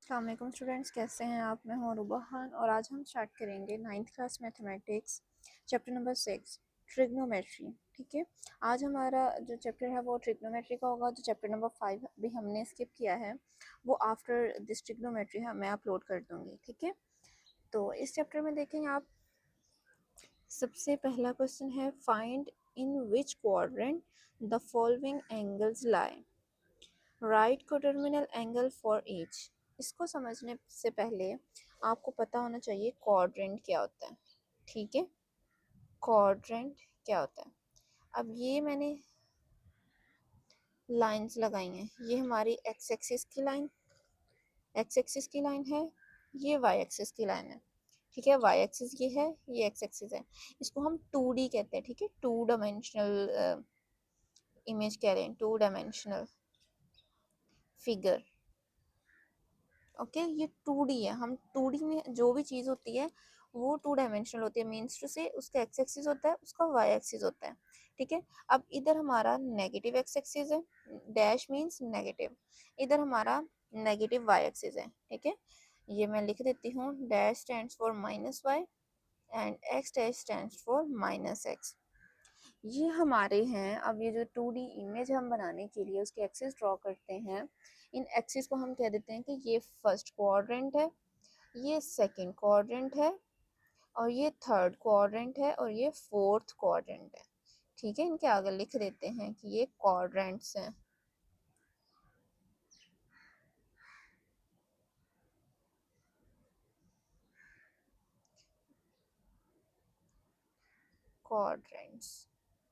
अस्सलाम स्टूडेंट्स, कैसे हैं आप? मैं हूं रूबा खान और आज हम स्टार्ट करेंगे 9th class mathematics chapter number 6 trigonometry. ठीक है, आज हमारा जो चैप्टर है वो ट्रिग्नोमेट्री का होगा। जो चैप्टर नंबर 5 भी हमने स्किप किया है वो आफ्टर दिस ट्रिग्नोमेट्री है, मैं अपलोड कर दूंगी। ठीक है, तो इस चैप्टर में देखेंगे आप। सबसे पहला क्वेश्चन है find in which quadrant the following angles lie. Right coterminal angle for each. इसको समझने से पहले आपको पता होना चाहिए क्वाड्रेंट क्या होता है। ठीक है, क्वाड्रेंट क्या होता है। अब ये मैंने लाइंस लगाई हैं, ये हमारी एक्स एक्सिस की लाइन, एक्स एक्सिस की लाइन है, ये वाई एक्सिस की लाइन है। ठीक है, वाई एक्सिस ये है, ये एक्स एक्सिस है। इसको हम 2D कहते हैं। ठीक है, टू डायमेंशनल इमेज कह रहे हैं, टू डायमेंशनल फिगर। ओके, ये 2D है। हम 2D में जो भी चीज़ होती है वो 2 डायमेंशनल होती है। मीन्स टू से उसका एक्स एक्सिस होता है, उसका वाई एक्सिस होता है। ठीक है, अब इधर हमारा नेगेटिव एक्स एक्सिस है, डैश मीन्स नेगेटिव। इधर हमारा नेगेटिव वाई एक्सिस है। ठीक है, ये मैं लिख देती हूँ, dash stands for minus Y and X dash stands for minus X. ये हमारे हैं। अब ये जो 2D इमेज हम बनाने के लिए उसके एक्सिस ड्रॉ करते हैं, इन एक्सिस को हम कह देते हैं कि ये फर्स्ट क्वाड्रेंट है, ये सेकंड क्वाड्रेंट है, और ये थर्ड क्वाड्रेंट है, और ये फोर्थ क्वाड्रेंट है। ठीक है, इनके आगे लिख देते हैं कि ये क्वाड्रेंट्स हैं। क्वाड्रेंट्स,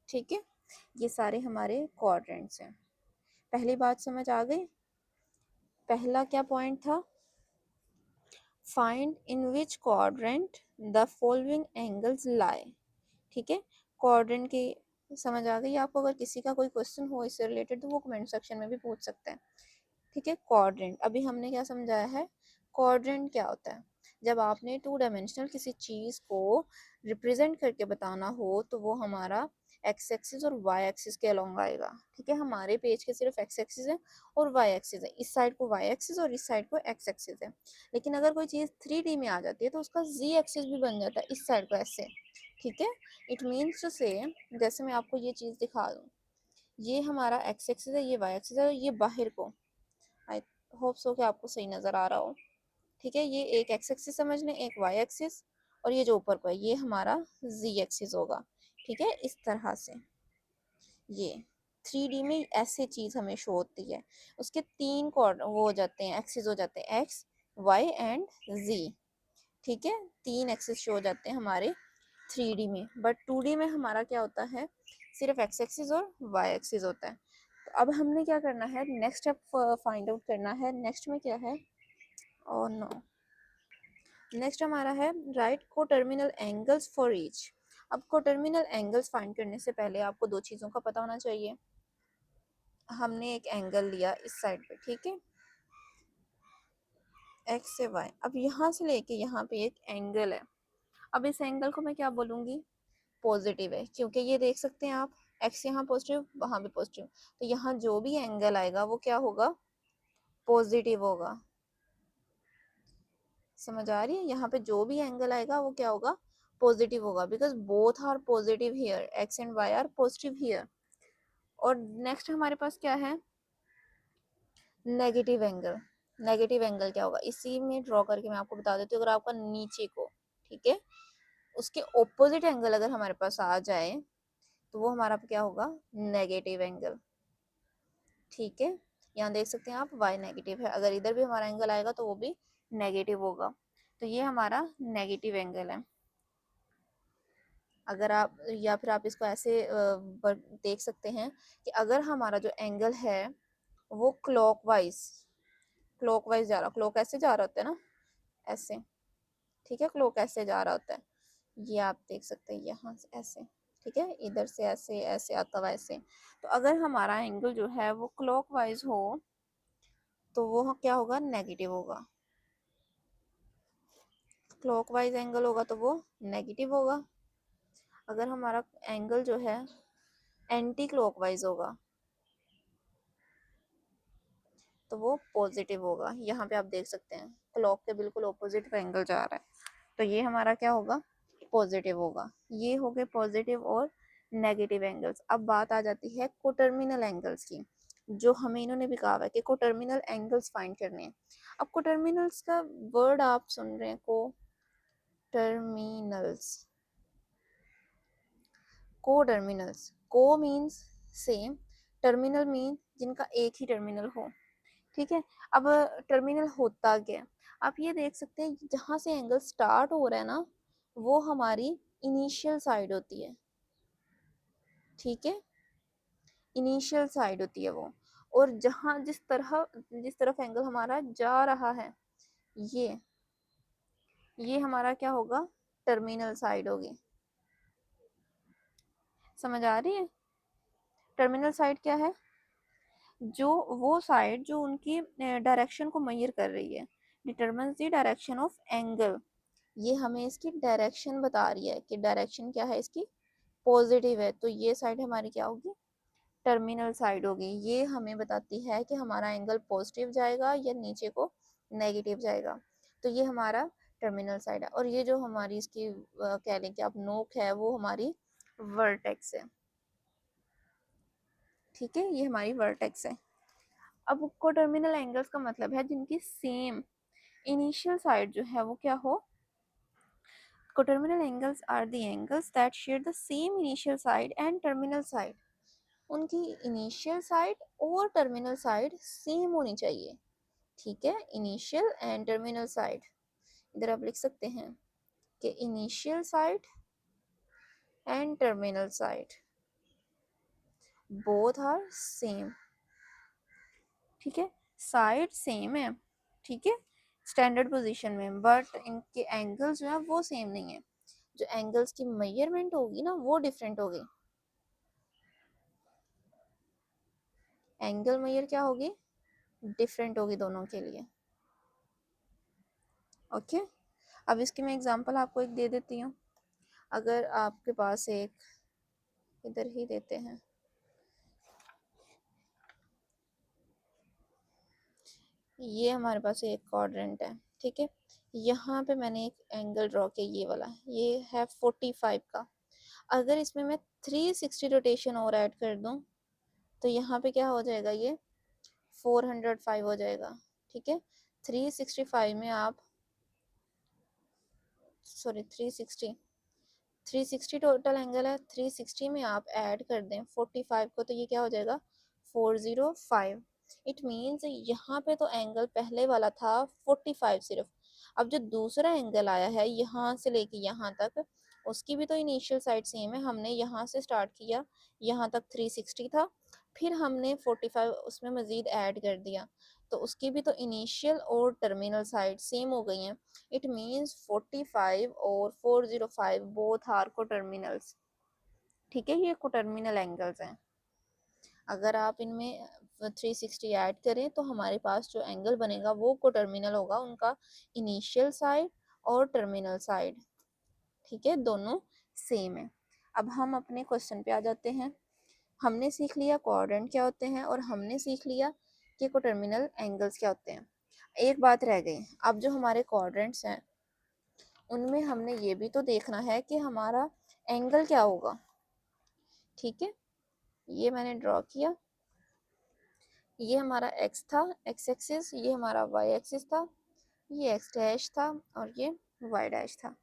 ठीक है, ये सारे हमारे क्वाड्रेंट्स हैं। पहली बात समझ आ गई। पहला क्या पॉइंट था? Find in which quadrant the following angles lie. ठीक है, क्वाड्रेंट की समझ आ गई आपको। अगर किसी का कोई क्वेश्चन हो इससे रिलेटेड तो वो कमेंट सेक्शन में भी पूछ सकते हैं। ठीक है, क्वाड्रेंट अभी हमने क्या समझाया है। क्वाड्रेंट क्या होता है? जब आपने 2 डायमेंशनल किसी चीज को रिप्रेजेंट करके बताना हो तो वो हमारा एक्स एक्सिस और वाई एक्सिस के अलोंग आएगा। ठीक है, हमारे पेज के सिर्फ एक्स एक्सिस है और वाई एक्सिस है। इस साइड को वाई एक्सिस और इस साइड को एक्स एक्सिस है। लेकिन अगर कोई चीज 3D में आ जाती है तो उसका जी एक्सिस भी बन जाता है इस साइड को ऐसे। ठीक है, इट मीन्स टू से, जैसे मैं आपको ये चीज दिखा दूं, ये हमारा एक्स एक्सिस है, ये वाई एक्सिस है, और ये बाहर को, आई होप सो कि आपको सही नजर आ रहा हो। ठीक है, ये एक एक्स एक्सिस समझ लें, एक वाई एक्सिस, और ये जो ऊपर को है ये हमारा जी एक्सिस होगा। ठीक है, इस तरह से ये 3D में ऐसे चीज हमें शो होती है। उसके तीन कॉर्ड वो हो जाते हैं, एक्सिस हो जाते हैं, एक्स वाई एंड जी। ठीक है, तीन एक्सिस शो हो जाते हैं हमारे 3D में। बट 2D में हमारा क्या होता है, सिर्फ एक्स एक्सिस और वाई एक्सिस होता है। तो अब हमने क्या करना है, नेक्स्ट स्टेप फाइंड आउट करना है। नेक्स्ट में क्या है, और नो, नेक्स्ट हमारा है राइट को टर्मिनल एंगल्स फॉर ईच। अब को टर्मिनल एंगल्स फाइंड करने से पहले आपको दो चीज़ों का पता होना चाहिए। हमने एक एंगल लिया इस साइड पे, ठीक है, एक्स से वाई। अब यहाँ से लेके यहाँ पे एक एंगल है। अब इस एंगल को मैं क्या बोलूँगी, पॉजिटिव है, क्योंकि ये देख सकते हैं आप, एक्स यहाँ पॉजिटिव वहाँ भी पॉजिटिव, तो यहाँ जो भी एंगल आएगा वो क्या होगा, पॉजिटिव होगा। समझ आ रही है? यहाँ पे जो भी एंगल आएगा वो क्या होगा, पॉजिटिव होगा, because both are positive here, X and Y are positive here. और नेक्स्ट हमारे पास क्या है, नेगेटिव एंगल। नेगेटिव एंगल क्या होगा, इसी में ड्रॉ करके मैं आपको बता देती हूँ। अगर आपका नीचे को, ठीक है, उसके ऑपोजिट एंगल अगर हमारे पास आ जाए तो वो हमारा क्या होगा, नेगेटिव एंगल। ठीक है, यहाँ देख सकते हैं आप, y नेगेटिव है, अगर इधर भी हमारा एंगल आएगा तो वो भी नेगेटिव होगा। तो ये हमारा नेगेटिव एंगल है। अगर आप, या फिर आप इसको ऐसे देख सकते हैं कि अगर हमारा जो एंगल है वो क्लॉकवाइज जा रहा, क्लॉक ऐसे जा रहा होता है ना, ऐसे। ठीक है, क्लॉक ऐसे जा रहा होता है, ये आप देख सकते हैं यहाँ से ऐसे। ठीक है, इधर से ऐसे ऐसे आता हुआ ऐसे। तो अगर हमारा एंगल जो है वो क्लॉकवाइज हो तो वो क्या होगा, नेगेटिव होगा। क्लॉकवाइज एंगल होगा तो वो नेगेटिव होगा। अगर हमारा एंगल जो है एंटी क्लॉकवाइज होगा तो वो पॉजिटिव होगा। यहाँ पे आप देख सकते हैं क्लॉक के बिल्कुल ऑपोजिट एंगल जा रहा है, तो ये हमारा क्या होगा, पॉजिटिव होगा। ये हो गए पॉजिटिव और नेगेटिव एंगल्स। अब बात आ जाती है कोटर्मिनल एंगल्स की, जो हमें इन्होंने भी कहा है कि कोटर्मिनल एंगल्स फाइंड करने हैं। अब कोटर्मिनल्स का वर्ड आप सुन रहे हैं, कोटर्मिनल्स, कोटर्मिनल्स, को मीन्स सेम, टर्मिनल मीन जिनका एक ही टर्मिनल हो, ठीक है। अब टर्मिनल होता क्या, आप ये देख सकते हैं जहां से एंगल स्टार्ट हो रहा है ना, वो हमारी इनिशियल साइड होती है, ठीक है, इनिशियल साइड होती है वो। और जहां जिस तरफ एंगल हमारा जा रहा है, ये ये हमारा क्या होगा, टर्मिनल साइड होगी। समझ आ रही है, टर्मिनल साइड क्या है, जो वो साइड जो उनकी डायरेक्शन को मेजर कर रही है, determines the direction of angle. ये हमें इसकी डायरेक्शन बता रही है कि डायरेक्शन क्या है इसकी, पॉजिटिव है, तो ये साइड हमारी क्या होगी, टर्मिनल साइड होगी। ये हमें बताती है कि हमारा एंगल पॉजिटिव जाएगा या नीचे को नेगेटिव जाएगा, तो ये हमारा टर्मिनल साइड है। और ये जो हमारी इसकी कह लें कि आप नोक है, वो हमारी वर्टेक्स है, ठीक है, ये हमारी वर्टेक्स है। अब कोटर्मिनल एंगल्स का मतलब है जिनकी सेम इनिशियल साइड जो है वो क्या हो, coterminal angles are the angles that share the same initial side and terminal side। उनकी इनिशियल साइड और टर्मिनल साइड सेम होनी चाहिए, ठीक है, इनिशियल एंड टर्मिनल साइड। इधर आप लिख सकते हैं कि initial side and terminal side both are same, ठीक है, साइड सेम है, ठीक है, स्टैंडर्ड पोजीशन में, बट इनके एंगल्स जो है वो सेम नहीं है। जो एंगल्स की मेजरमेंट होगी ना वो डिफरेंट होगी, एंगल मेजर क्या होगी, डिफरेंट होगी दोनों के लिए, ओके। अब इसकी मैं एग्जांपल आपको एक दे देती हूँ। अगर आपके पास एक, इधर ही देते हैं, ये हमारे पास एक क्वाड्रेंट है, ठीक है, यहाँ पे मैंने एक एंगल ड्रॉ किया, ये वाला, ये है 45 का। अगर इसमें मैं 360 रोटेशन और ऐड कर दूं, तो यहाँ पे क्या हो जाएगा, ये 405 हो जाएगा, ठीक है। 365 में आप, सॉरी 360 टोटल एंगल है, 360 में आप ऐड कर दें 45 को, तो ये क्या हो जाएगा, 405। इट मीन्स यहाँ पे तो एंगल पहले वाला था 45 सिर्फ, अब जो दूसरा एंगल आया है यहाँ से लेके यहाँ तक, उसकी भी तो इनिशियल साइड सेम है। हमने यहाँ से स्टार्ट किया, यहाँ तक 360 था, फिर हमने 45 उसमें मज़ीद ऐड कर दिया, तो उसकी भी तो इनिशियल और टर्मिनल साइड सेम हो गई हैं। इट मीन्स 45 और 405 बोथ आर कोटर्मिनल्स, ठीक है, ये कोटर्मिनल एंगल्स हैं। अगर आप इनमें 360 ऐड करें तो हमारे पास जो एंगल बनेगा वो कोटर्मिनल होगा, उनका इनिशियल साइड और टर्मिनल साइड, ठीक है, दोनों सेम है। अब हम अपने क्वेश्चन पे आ जाते हैं। हमने सीख लिया क्वाड्रेंट क्या होते हैं और हमने सीख लिया कि कोटर्मिनल एंगल्स क्या होते हैं। एक बात रह गई, अब जो हमारे क्वाड्रेंट्स हैं उनमें हमने ये भी तो देखना है कि हमारा एंगल क्या होगा, ठीक है। ये मैंने ड्रॉ किया, ये हमारा एक्स था, एक्स एक्सिस, ये हमारा वाई एक्सिस था, ये एक्स डैश था और ये वाई डैश था।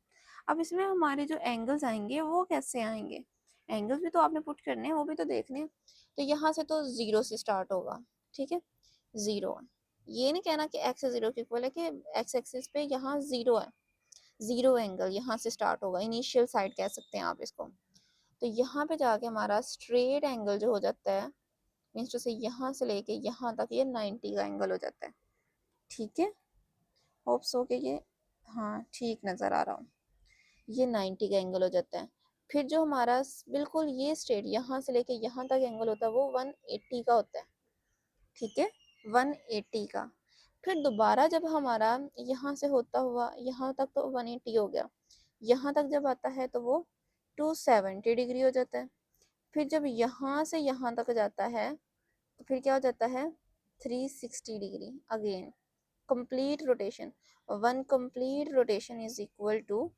अब इसमें हमारे जो एंगल्स आएंगे वो कैसे आएंगे, एंगल्स भी तो आपने पुट करने हैं, वो भी तो देखने हैं। तो यहाँ से तो जीरो से स्टार्ट होगा, ठीक है, जीरो। ये नहीं कहना कि एक्स जीरो के इक्वल है, कि एक्स एक्सिस पे यहाँ जीरो है, जीरो एंगल यहाँ से स्टार्ट होगा, इनिशियल साइड कह सकते हैं आप इसको। तो यहाँ पे जाके हमारा स्ट्रेट एंगल जो हो जाता है, मीन्स टू से यहाँ से लेके यहाँ तक ये 90 का एंगल हो जाता है, ठीक है। होप सो के ये, हाँ ठीक नज़र आ रहा हूँ, ये 90 का एंगल हो जाता है। फिर जो हमारा बिल्कुल ये स्ट्रेट यहाँ से लेके यहाँ तक एंगल होता है वो 180 का होता है, ठीक है, 180 का। फिर दोबारा जब हमारा यहाँ से होता हुआ यहाँ तक तो 180 हो गया, यहाँ तक जब आता है तो वो 270 डिग्री हो जाता है। फिर जब यहाँ से यहाँ तक जाता है तो फिर क्या हो जाता है, 360 degree. Again complete rotation, one complete rotation is equal to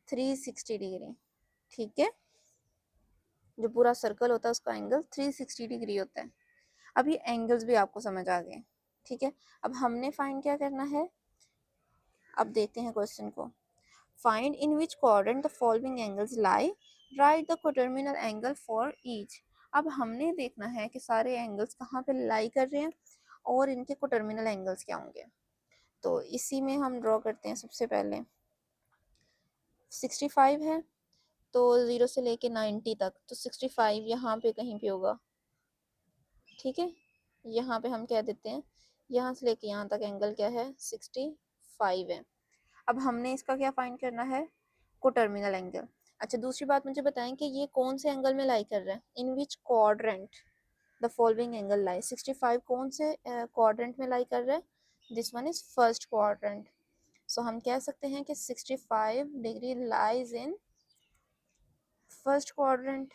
360 degree. ठीक है, जो पूरा सर्कल होता है उसका एंगल 360 डिग्री होता है। अब ये एंगल्स भी आपको समझ आ गए। ठीक है, अब हमने फाइंड क्या करना है, अब देखते हैं क्वेश्चन को। Find in which quadrant the following angles lie, right the coterminal angle for each. अब हमने देखना है कि सारे एंगल्स कहाँ पे लाई कर रहे हैं और इनके कोटर्मिनल एंगल्स क्या होंगे। तो इसी में हम ड्रॉ करते हैं। सबसे पहले 65 है, तो 0 से लेके 90 तक, तो 65 यहाँ पे कहीं पे होगा। ठीक है, यहाँ पे हम कह देते हैं यहाँ से लेके यहाँ तक एंगल क्या है, 65 है। अब हमने इसका क्या फाइंड करना है, कोटर्मिनल एंगल। अच्छा, दूसरी बात मुझे बताएं कि ये कौन से एंगल में लाई कर रहा है, in which quadrant the following angle lie. 65 कौन से क्वाड्रेंट में लाई कर रहा है, this one is first quadrant. So हम कह सकते हैं कि 65 degree lies in first quadrant.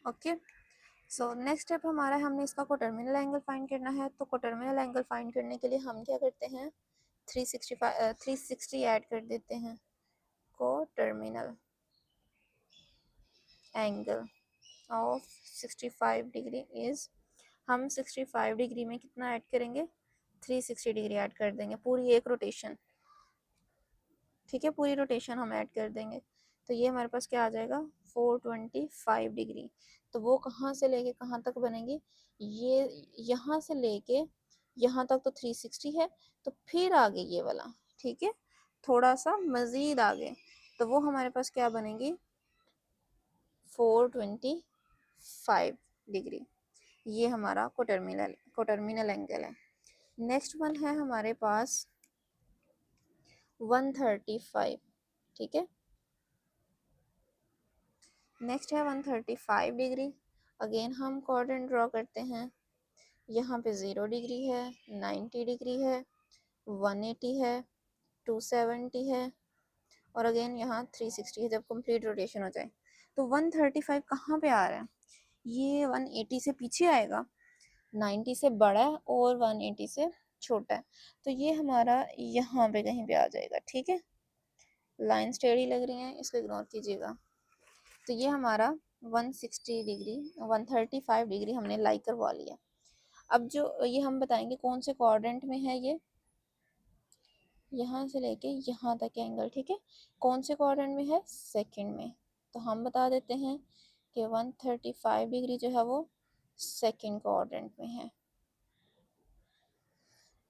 Okay, so next step हमारा है, हमने इसका कोटर्मिनल एंगल फाइंड करना है। तो कोटर्मिनल एंगल फाइंड करने के लिए हम क्या करते हैं, 360 ऐड कर देते हैं। Coterminal angle of 65 degree is, हम 65 डिग्री में कितना ऐड करेंगे, 360 डिग्री ऐड कर देंगे, पूरी एक रोटेशन। ठीक है, पूरी रोटेशन हम ऐड कर देंगे, तो ये हमारे पास क्या आ जाएगा, 425 डिग्री। तो वो कहाँ से लेके कहाँ तक बनेगी, ये यहाँ से लेके यहाँ तक तो 360 है, तो फिर आगे ये वाला, ठीक है, थोड़ा सा मज़ीद आगे, तो वो हमारे पास क्या बनेगी, 425 डिग्री। ये हमारा कोटर्मिनल एंगल है। नेक्स्ट वन है हमारे पास 135। ठीक है, नेक्स्ट है 135 डिग्री। अगेन हम क्वाड्रेंट ड्रॉ करते हैं। यहाँ पे 0 डिग्री है, 90 डिग्री है, 180 है, 270 है, और अगेन यहाँ 360 है जब कंप्लीट रोटेशन हो जाए। तो 135 कहाँ पे आ रहा है, ये 180 से पीछे आएगा, 90 से बड़ा है और 180 से छोटा है, तो ये हमारा यहाँ पे कहीं पे आ जाएगा। ठीक है, लाइन स्टेडी लग रही है, इसको इग्नोर कीजिएगा। तो ये हमारा 160 डिग्री 135 डिग्री हमने लाइक करवा लिया। अब जो ये हम बताएंगे कौन से क्वाड्रेंट में है, ये यहाँ से लेके यहाँ तक एंगल। ठीक है, कौन से क्वाड्रेंट में है, सेकंड में। तो हम बता देते हैं कि 135 डिग्री जो है वो सेकंड क्वाड्रेंट में है।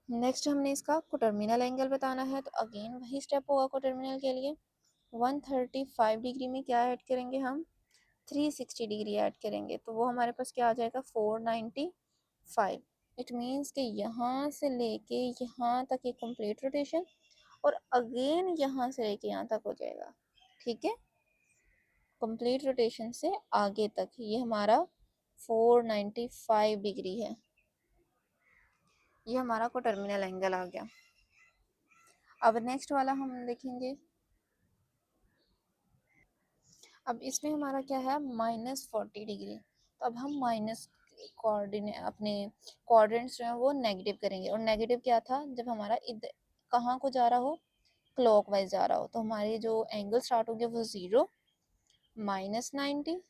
नेक्स्ट हमने इसका कोटर्मिनल एंगल बताना है, तो अगेन वही स्टेप होगा कोटर्मिनल के लिए। 135 डिग्री में क्या ऐड करेंगे हम, 360 डिग्री ऐड करेंगे, तो वो हमारे पास क्या आ जाएगा, 495। इट मीन्स कि यहाँ से लेके यहाँ तक एक कंप्लीट रोटेशन, और अगेन यहाँ से लेके यहाँ तक हो जाएगा। ठीक है, कंप्लीट रोटेशन से आगे तक ये हमारा 495 डिग्री है। ये हमारा कोटर्मिनल एंगल आ गया। अब नेक्स्ट वाला हम देखेंगे। अब इसमें हमारा क्या है, -40 डिग्री। तो अब हम माइनस कोऑर्डिनेट अपने कोऑर्डिनेट्स जो है वो नेगेटिव करेंगे। और नेगेटिव क्या था, जब हमारा इधर कहाँ को जा रहा हो, क्लॉकवाइज जा रहा हो, तो हमारे जो एंगल स्टार्ट होंगे वो 0, -90,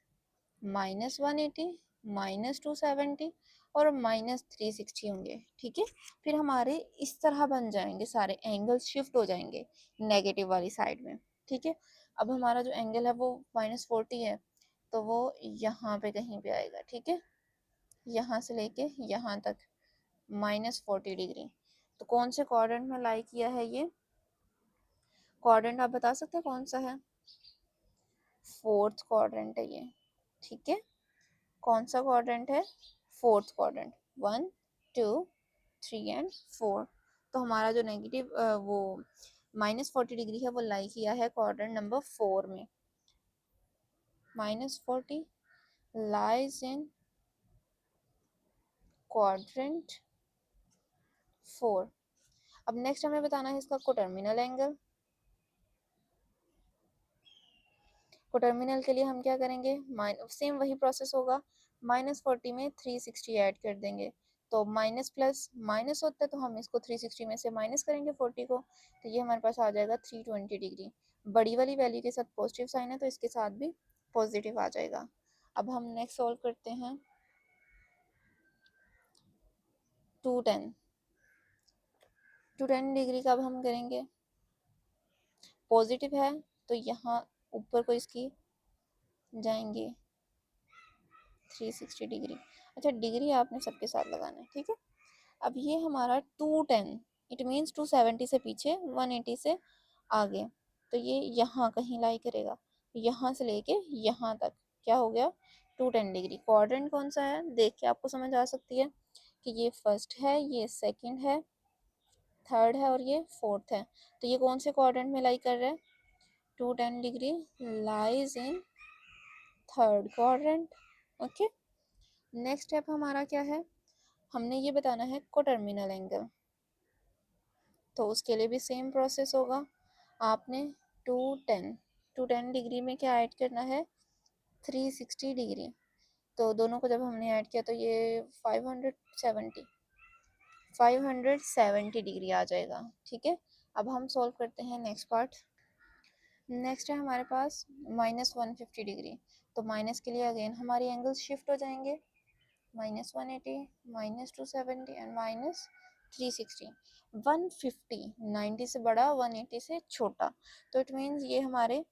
-180, -270 और -360 होंगे। ठीक है, फिर हमारे इस तरह बन जाएंगे, सारे एंगल शिफ्ट हो जाएंगे नेगेटिव वाली साइड में। ठीक है, अब हमारा जो एंगल है वो -40 है, तो वो यहाँ पे कहीं पे आएगा। ठीक है, यहाँ से लेके यहाँ तक -40 डिग्री। तो कौन से क्वाड्रेंट में लाई किया है ये क्वाड्रेंट, आप बता सकते हैं कौन सा है, फोर्थ क्वाड्रेंट है ये। ठीक है, कौन सा क्वाड्रेंट है, फोर्थ क्वाड्रेंट, 1 2 3 एंड 4। तो हमारा जो नेगेटिव वो -40 डिग्री है वो लाई किया है क्वाड्रेंट नंबर 4 में। -40 लाइज इन क्वाड्रेंट 4। अब नेक्स्ट हमें बताना है इसका कोटर्मिनल एंगल। कोटर्मिनल के लिए हम क्या करेंगे, सेम वही प्रोसेस होगा, -40 में 360 ऐड कर देंगे, तो माइनस प्लस माइनस होता है तो हम इसको 360 में से माइनस करेंगे 40 को, तो ये हमारे पास आ जाएगा 320 डिग्री। बड़ी वाली वैल्यू के साथ पॉजिटिव साइन है तो इसके साथ भी पॉजिटिव आ जाएगा। अब हम नेक्स्ट सॉल्व करते हैं 210। 210 डिग्री का अब हम करेंगे, पॉजिटिव है तो यहाँ ऊपर को इसकी जाएंगे 360 डिग्री। अच्छा, डिग्री आपने सबके साथ लगाना है, ठीक है। अब ये हमारा 210, इट मीन्स 270 से पीछे 180 से आगे, तो ये यहाँ कहीं लाई करेगा, यहाँ से लेके यहाँ तक क्या हो गया 210 डिग्री। क्वाड्रेंट कौन सा है देख के आपको समझ आ सकती है कि ये फर्स्ट है, ये सेकंड है, थर्ड है और ये फोर्थ है, तो ये कौन से क्वाड्रेंट में लाई कर रहा है, 210 degree lies in third quadrant. Okay, next step हमारा क्या है, हमने ये बताना है कोटर्मिनल एंगल, तो उसके लिए भी सेम प्रोसेस होगा। आपने 210 डिग्री में क्या ऐड करना है, 360 डिग्री, तो दोनों को जब हमने ऐड किया तो ये 570 डिग्री आ जाएगा, ठीक है। अब हम सॉल्व करते हैं नेक्स्ट पार्ट। नेक्स्ट है हमारे पास -150 डिग्री, तो माइनस के लिए अगेन हमारी एंगल्स शिफ्ट हो जाएंगे, -180, -270 एंड -360। 150 90 से बड़ा, 180 से छोटा, तो इट मीन्स ये हमारे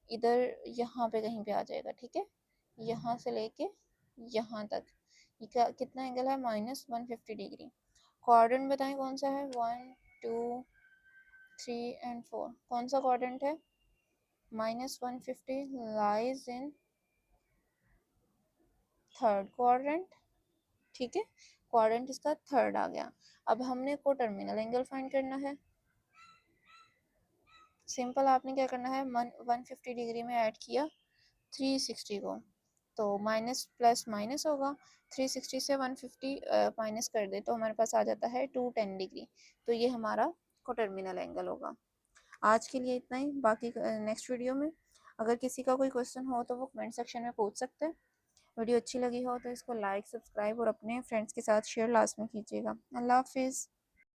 इधर यहाँ पे कहीं पे आ जाएगा, ठीक है। यहाँ से लेके यहाँ तक ये कितना एंगल है, -150 डिग्री। क्वाड्रेंट बताएं कौन सा है, 1 2 3 एंड 4, कौन सा क्वाड्रेंट है, -150 लाइज इन थर्ड क्वाड्रेंट, ठीक है। क्वाड्रेंट इसका थर्ड आ गया। अब हमने को टर्मिनल एंगल फाइंड करना है। सिंपल, आपने क्या करना है, 150 डिग्री में ऐड किया 360 को, तो माइनस प्लस माइनस होगा, 360 से 150 माइनस कर दे तो हमारे पास आ जाता है 210 डिग्री, तो ये हमारा को टर्मिनल एंगल होगा। आज के लिए इतना ही, बाकी नेक्स्ट वीडियो में अगर किसी का कोई क्वेश्चन हो तो वो कमेंट सेक्शन में पूछ सकते हैं। वीडियो अच्छी लगी हो तो इसको लाइक, सब्सक्राइब और अपने फ्रेंड्स के साथ शेयर लास्ट में कीजिएगा। अल्लाह हाफिज़।